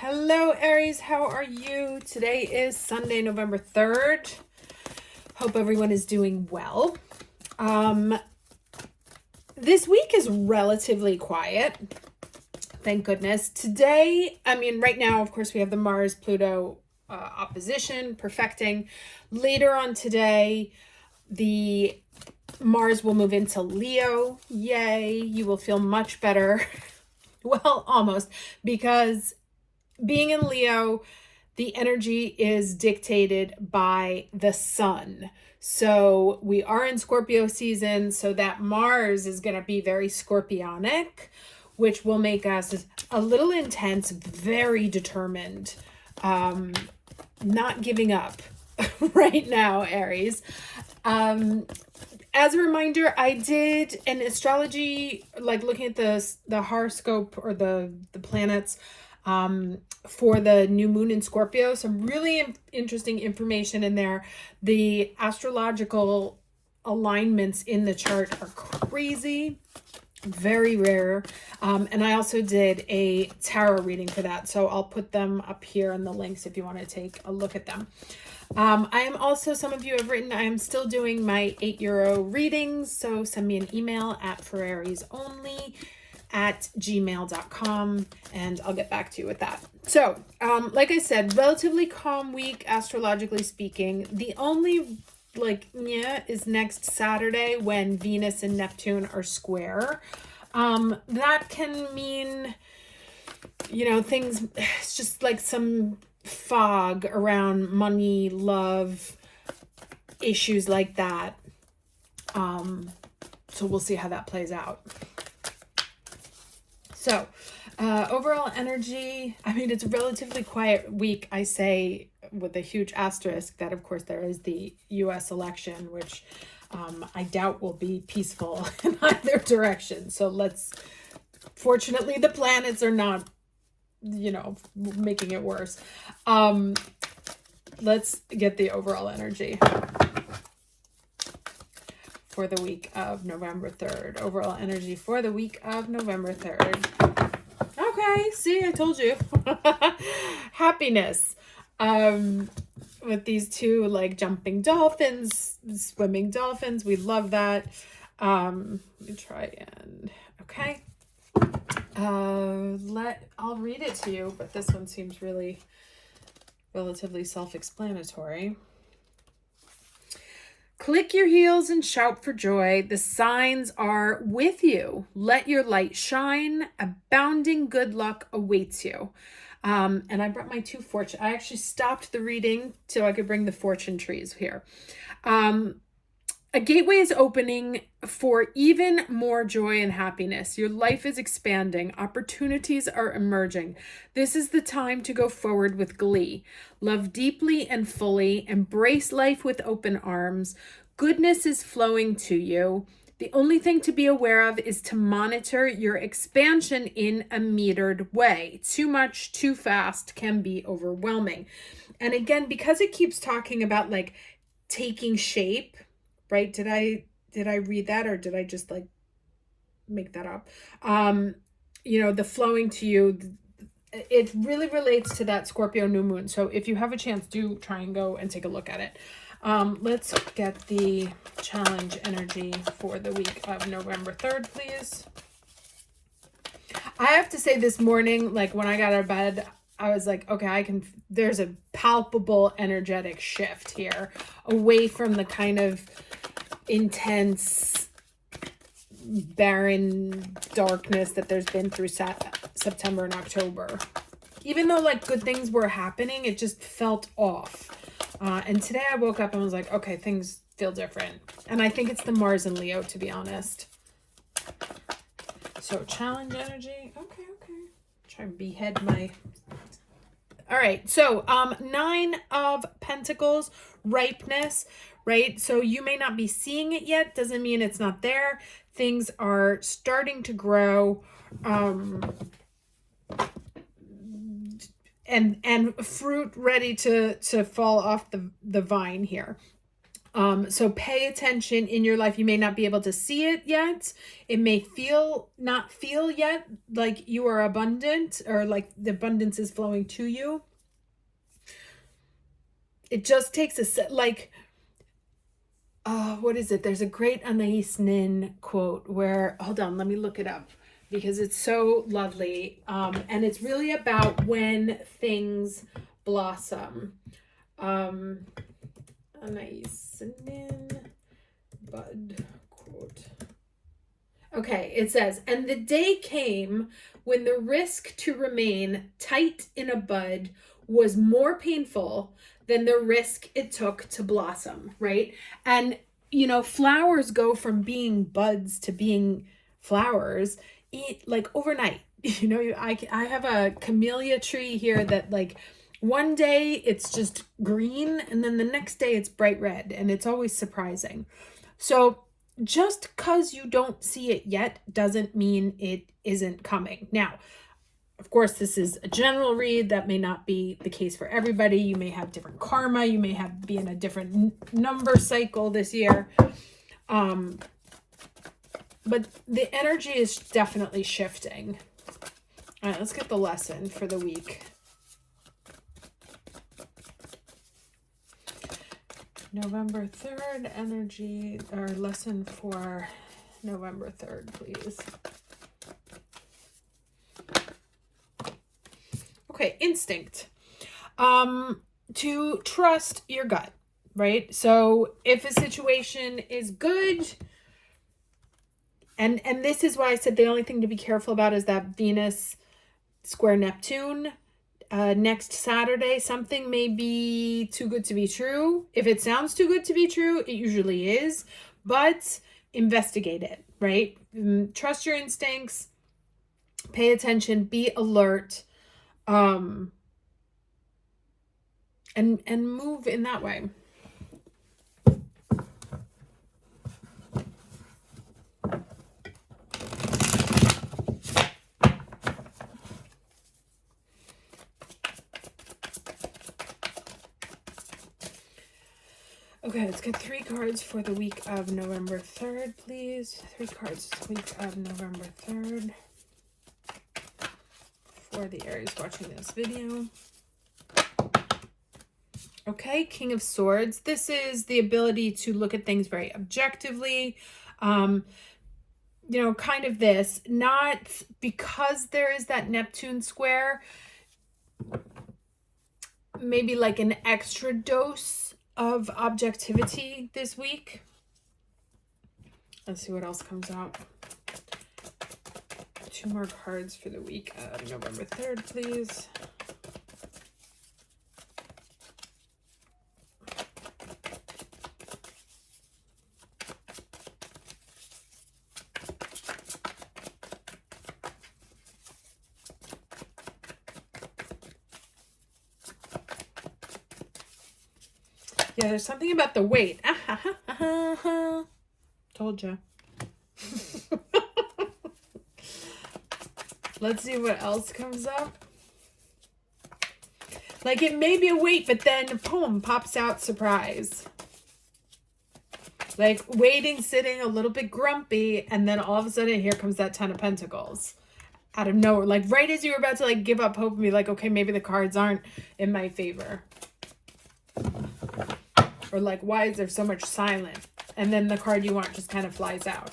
Hello, Aries. How are you? Today is Sunday, November 3rd. Hope everyone is doing well. This week is relatively quiet. Thank goodness. Today, right now, of course, we have the Mars-Pluto opposition, perfecting. Later on today, the Mars will move into Leo. Yay. You will feel much better. Well, almost, because being in Leo, the energy is dictated by the sun. So we are in Scorpio season, so that Mars is going to be very scorpionic, which will make us a little intense, very determined, not giving up right now, Aries. As a reminder, I did an astrology, like looking at the horoscope or the planets, for the new moon in Scorpio. Some really interesting information in there. The astrological alignments in the chart are crazy, very rare. And I also did a tarot reading for that. So I'll put them up here in the links if you want to take a look at them. I am also, some of you have written, I am still doing my €8 readings. So send me an email at forariesonly@gmail.com and I'll get back to you with that. So, like I said, relatively calm week, astrologically speaking. The only is next Saturday when Venus and Neptune are square. That can mean, things, it's just like some fog around money, love, issues like that. So we'll see how that plays out. So, overall energy, it's a relatively quiet week, I say, with a huge asterisk that, of course, there is the U.S. election, which I doubt will be peaceful in either direction. So fortunately, the planets are not, making it worse. Let's get the overall energy for the week of November 3rd. Overall energy for the week of November 3rd. Okay, see, I told you. Happiness. With these two, jumping dolphins, swimming dolphins. We love that. Let me try and, okay. I'll read it to you, but this one seems really relatively self-explanatory. Click your heels and shout for joy. The signs are with you. Let your light shine. Abounding good luck awaits you. And I brought my two fortune. I actually stopped the reading so I could bring the fortune trees here. A gateway is opening for even more joy and happiness. Your life is expanding. Opportunities are emerging. This is the time to go forward with glee. Love deeply and fully. Embrace life with open arms. Goodness is flowing to you. The only thing to be aware of is to monitor your expansion in a metered way. Too much, too fast can be overwhelming. And again, because it keeps talking about taking shape, right? Did I read that, or did I just make that up? The flowing to you, it really relates to that Scorpio new moon. So if you have a chance, do try and go and take a look at it. Let's get the challenge energy for the week of November 3rd, please. I have to say, this morning, when I got out of bed, I was like, okay, there's a palpable energetic shift here away from the kind of intense, barren darkness that there's been through September and October. Even though good things were happening, it just felt off. And today I woke up and was like, okay, things feel different. And I think it's the Mars and Leo, to be honest. So challenge energy. Okay. Try and behead my... All right. So 9 of Pentacles, ripeness, right? So you may not be seeing it yet. Doesn't mean it's not there. Things are starting to grow. And fruit ready to fall off the vine here. So pay attention in your life. You may not be able to see it yet. It may not feel yet like you are abundant, or like the abundance is flowing to you. It just takes a set, like, what is it? There's a great Anais Nin quote where, hold on, let me look it up because it's so lovely. And it's really about when things blossom. Anais Nin bud quote. Okay, it says, and the day came when the risk to remain tight in a bud was more painful than the risk it took to blossom, right? And, flowers go from being buds to being flowers like overnight. I have a camellia tree here that, like, one day it's just green and then the next day it's bright red, and it's always surprising. So just because you don't see it yet doesn't mean it isn't coming. Now, of course, this is a general read. That may not be the case for everybody. You may have different karma. You may be in a different number cycle this year. But the energy is definitely shifting. All right, let's get the lesson for the week. November 3rd energy, or lesson for November 3rd, please. Okay, instinct. To trust your gut, right? So if a situation is good, and this is why I said the only thing to be careful about is that Venus square Neptune. Next Saturday, something may be too good to be true. If it sounds too good to be true, it usually is, but investigate it, right? Trust your instincts, pay attention, be alert, and move in that way. Okay, let's get 3 cards for the week of November 3rd, please. 3 cards week of November 3rd for the Aries watching this video. Okay, King of Swords. This is the ability to look at things very objectively. Kind of this, not because there is that Neptune square, maybe like an extra dose of objectivity this week. Let's see what else comes out. 2 more cards for the week of November 3rd, please. Yeah, there's something about the weight. Told you. Let's see what else comes up. Like, it may be a weight, but then, boom, pops out surprise. Like, waiting, sitting, a little bit grumpy, and then all of a sudden, here comes that 10 of Pentacles. Out of nowhere. Like, right as you were about to, like, give up hope and be like, okay, maybe the cards aren't in my favor. Or like, why is there so much silence? And then the card you want just kind of flies out.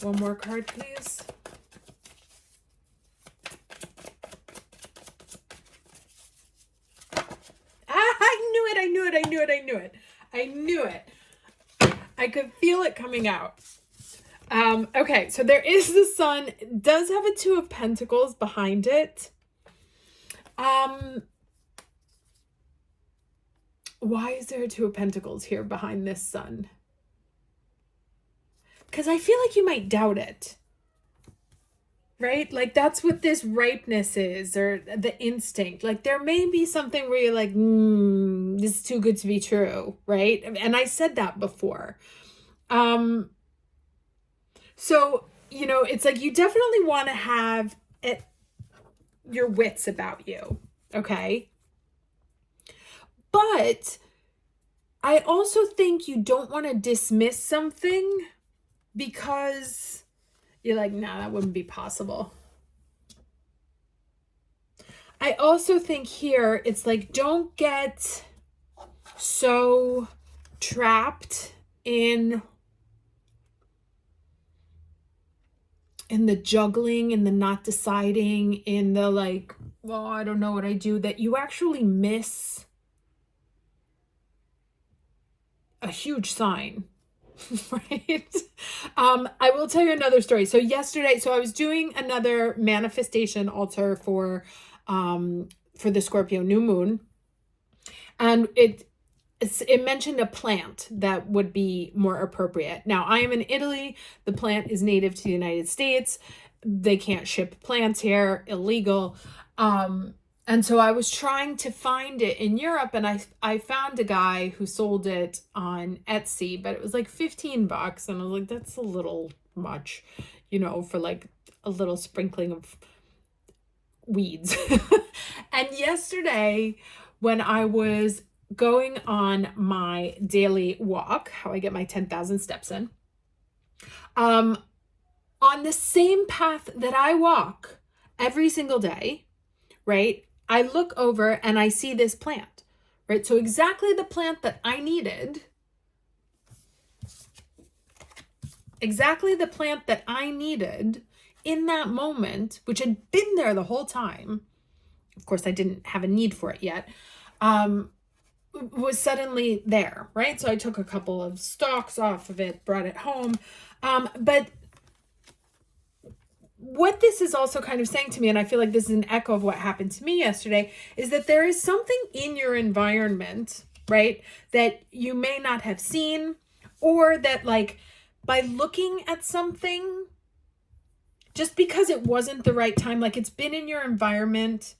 One more card, please. I knew it. I could feel it coming out. Okay, so there is the Sun. It does have a 2 of Pentacles behind it. Why is there a 2 of Pentacles here behind this Sun? Because I feel like you might doubt it. Right? Like, that's what this ripeness is, or the instinct. Like, there may be something where you're like, this is too good to be true, right? And I said that before. So, it's like you definitely want to have your wits about you, okay? But I also think you don't want to dismiss something because you're like, nah, that wouldn't be possible. I also think here it's like, don't get so trapped in the juggling, in the not deciding, in the like, well, I don't know what I do, that you actually miss a huge sign. Right? I will tell you another story. So yesterday, I was doing another manifestation altar for the Scorpio new moon, and it mentioned a plant that would be more appropriate. Now, I am in Italy. The plant is native to the United States. They can't ship plants here, illegal. And so I was trying to find it in Europe, and I found a guy who sold it on Etsy, but it was like $15, and I was like, that's a little much, for like a little sprinkling of weeds. And yesterday, when I was going on my daily walk, how I get my 10,000 steps in, on the same path that I walk every single day, right? I look over and I see this plant, right? So exactly the plant that I needed, in that moment, which had been there the whole time. Of course, I didn't have a need for it yet. Was suddenly there, right? So I took a couple of stalks off of it, brought it home. But what this is also kind of saying to me, and I feel like this is an echo of what happened to me yesterday, is that there is something in your environment, right, that you may not have seen, or that like by looking at something, just because it wasn't the right time, like it's been in your environment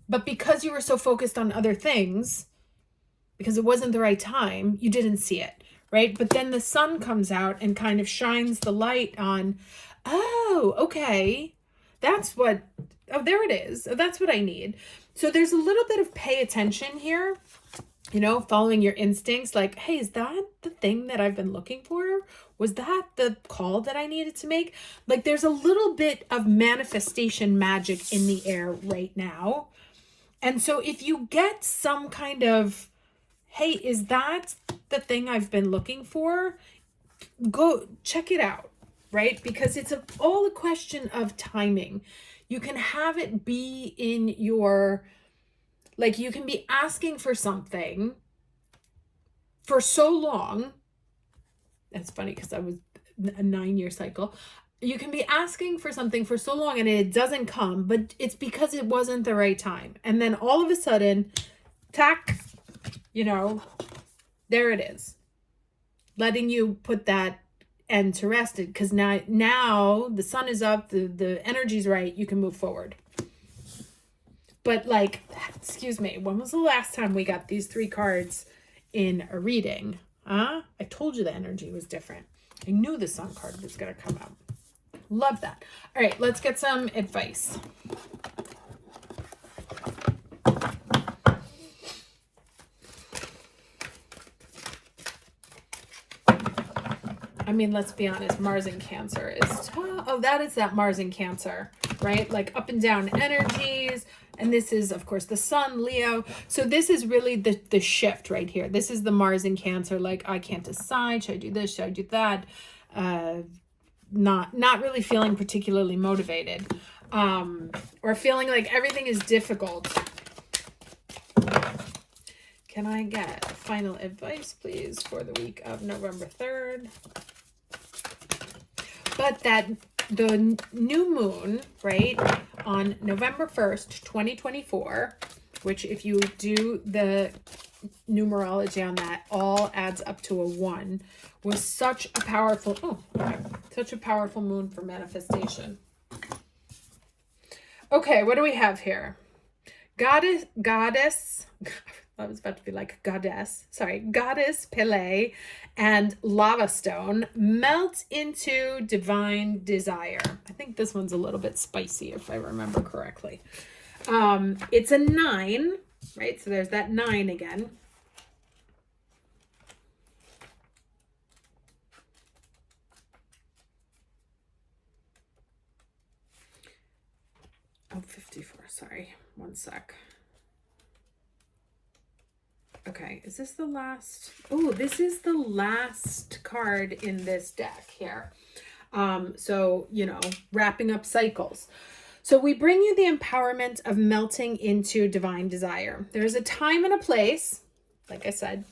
but because you were so focused on other things, because it wasn't the right time, you didn't see it, right? But then the sun comes out and kind of shines the light on, oh, okay, there it is. Oh, that's what I need. So there's a little bit of pay attention here, following your instincts, like, hey, is that the thing that I've been looking for? Was that the call that I needed to make? Like, there's a little bit of manifestation magic in the air right now. And so if you get some kind of, hey, is that the thing I've been looking for? Go check it out, right? Because it's all a question of timing. You can have it be in your, like, you can be asking for something for so long. That's funny because I was a 9-year cycle. You can be asking for something for so long and it doesn't come, but it's because it wasn't the right time. And then all of a sudden, tack, there it is. Letting you put that end to rest, because now the sun is up, the energy's right, you can move forward. But like, excuse me, when was the last time we got these 3 cards in a reading? I told you the energy was different. I knew the sun card was going to come out. Love that. All right, let's get some advice. I mean, let's be honest, Mars in Cancer is that is that Mars in Cancer, right? Like up and down energies. And this is, of course, the sun, Leo. So this is really the shift right here. This is the Mars in Cancer. Like, I can't decide. Should I do this? Should I do that? Not really feeling particularly motivated, or feeling like everything is difficult. Can I get final advice, please, for the week of November 3rd? But that the new moon, right, on November 1st, 2024, which if you do the numerology on that, all adds up to a 1, was such a powerful, such a powerful moon for manifestation. Okay, what do we have here? Goddess, I was about to be like goddess Pele and lava stone melt into divine desire. I think this one's a little bit spicy if I remember correctly. It's a 9, right? So there's that 9 again. Oh, 54, sorry. One sec. Okay, is this the last? Oh, this is the last card in this deck here. So, wrapping up cycles. So we bring you the empowerment of melting into divine desire. There's a time and a place, like I said,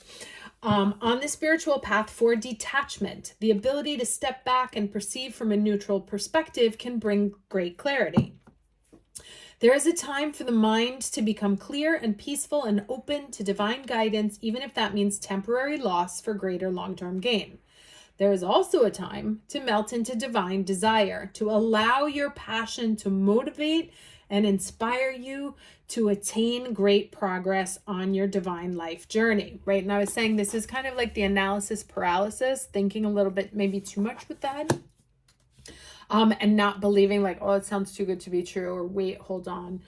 on the spiritual path for detachment. The ability to step back and perceive from a neutral perspective can bring great clarity. There is a time for the mind to become clear and peaceful and open to divine guidance, even if that means temporary loss for greater long-term gain. There is also a time to melt into divine desire, to allow your passion to motivate and inspire you to attain great progress on your divine life journey, right? And I was saying this is kind of like the analysis paralysis, thinking a little bit maybe too much with that. And not believing like, oh, it sounds too good to be true, or wait, hold on.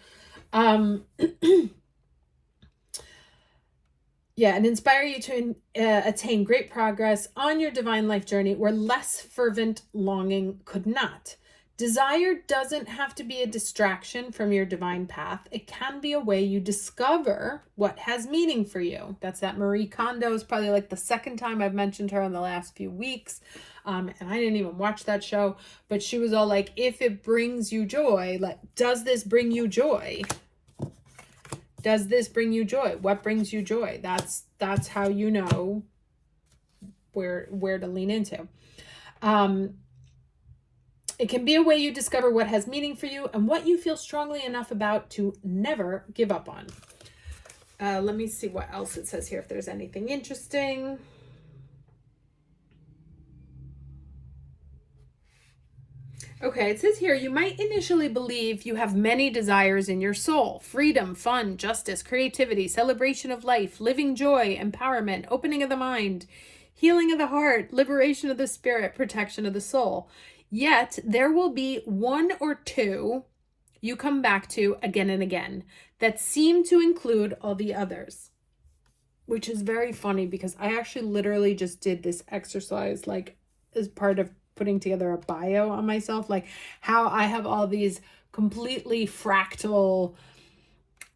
Yeah, and inspire you to attain great progress on your divine life journey where less fervent longing could not. Desire doesn't have to be a distraction from your divine path. It can be a way you discover what has meaning for you. That's that Marie Kondo is probably like the second time I've mentioned her in the last few weeks. And I didn't even watch that show, but she was all like, if it brings you joy, like, does this bring you joy? Does this bring you joy? What brings you joy? That's how you know where to lean into. It can be a way you discover what has meaning for you and what you feel strongly enough about to never give up on. Let me see what else it says here, if there's anything interesting. Okay, it says here, you might initially believe you have many desires in your soul: freedom, fun, justice, creativity, celebration of life, living joy, empowerment, opening of the mind, healing of the heart, liberation of the spirit, protection of the soul. Yet there will be one or two you come back to again and again that seem to include all the others, which is very funny because I actually literally just did this exercise like as part of putting together a bio on myself, like how I have all these completely fractal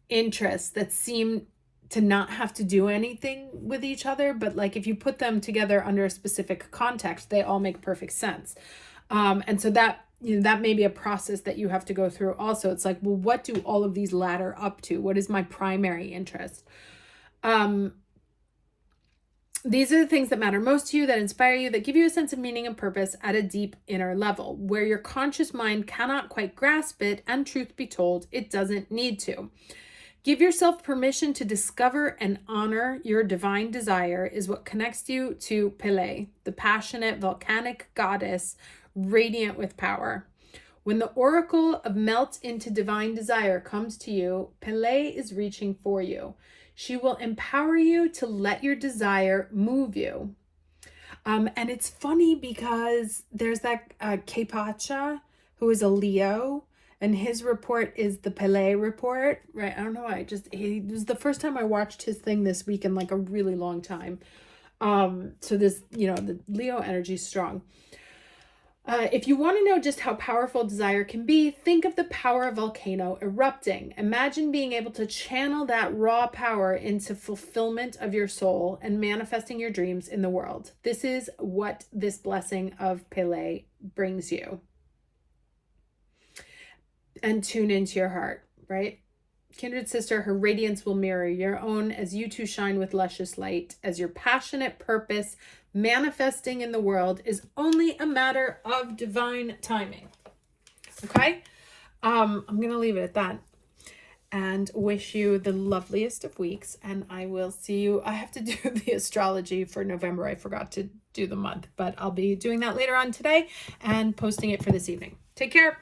interests that seem to not have to do anything with each other, but like if you put them together under a specific context, they all make perfect sense. And so that, that may be a process that you have to go through also. It's like, well, what do all of these ladder up to? What is my primary interest? These are the things that matter most to you, that inspire you, that give you a sense of meaning and purpose at a deep inner level, where your conscious mind cannot quite grasp it, and truth be told, it doesn't need to. Give yourself permission to discover and honor your divine desire is what connects you to Pele, the passionate, volcanic goddess, radiant with power. When the oracle of melt into divine desire comes to you, Pele is reaching for you. She will empower you to let your desire move you. And it's funny because there's that Kepacha, who is a Leo, and his report is the Pele report, right? I don't know why. It was the first time I watched his thing this week in like a really long time. So this, the Leo energy is strong. If you want to know just how powerful desire can be, think of the power of volcano erupting. Imagine being able to channel that raw power into fulfillment of your soul and manifesting your dreams in the world. This is what this blessing of Pele brings you. And tune into your heart, right? Kindred sister, her radiance will mirror your own as you two shine with luscious light, as your passionate purpose manifesting in the world is only a matter of divine timing. Okay? I'm going to leave it at that and wish you the loveliest of weeks. And I will see you. I have to do the astrology for November. I forgot to do the month, but I'll be doing that later on today and posting it for this evening. Take care.